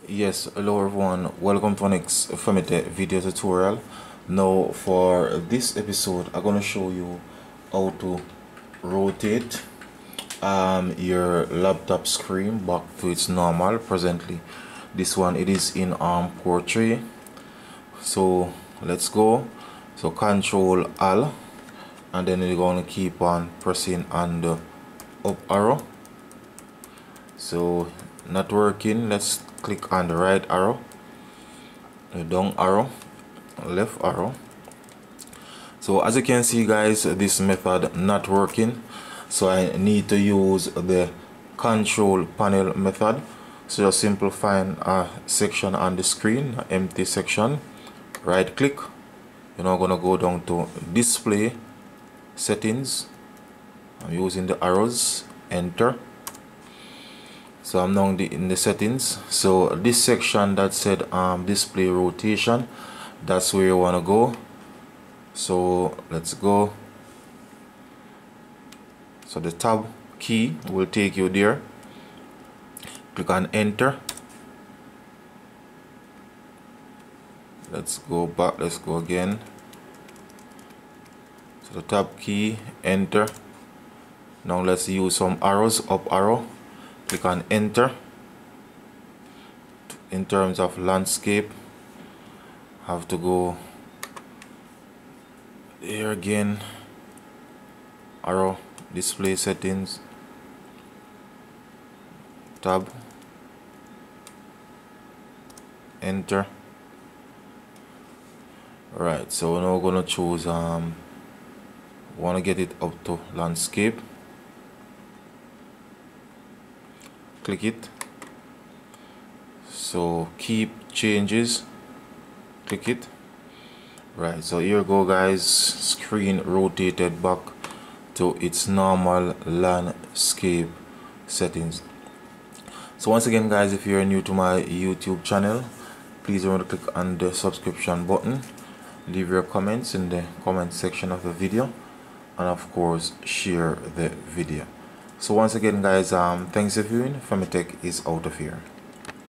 Yes, hello everyone, welcome to our next Femite video tutorial. Now for this episode I'm gonna show you how to rotate your laptop screen back to its normal. Presently this one it is in portrait. So let's go. So Ctrl Alt, and then we're gonna keep on pressing on the up arrow. So not working, let's click on the right arrow, the down arrow, left arrow. So as you can see guys, this method not working, so I need to use the control panel method. So just simply find a section on the screen, an empty section, right click, you're now gonna go down to display settings. I'm using the arrows, enter. So I'm now in the settings. So this section that said display rotation, that's where you want to go. So let's go. So the tab key will take you there. Click on enter. Let's go back, let's go again. So the tab key, enter. Now let's use some arrows, up arrow. Click on enter. In terms of landscape, have to go there again, arrow, display settings, tab, enter. Right, so we're now gonna choose want to get it up to landscape. Click it. So keep changes, click it. Right, so here you go guys, screen rotated back to its normal landscape settings. So once again guys, if you're new to my YouTube channel, please remember to click on the subscription button, leave your comments in the comment section of the video, and of course share the video. So once again guys, thanks for viewing. Femitech is out of here.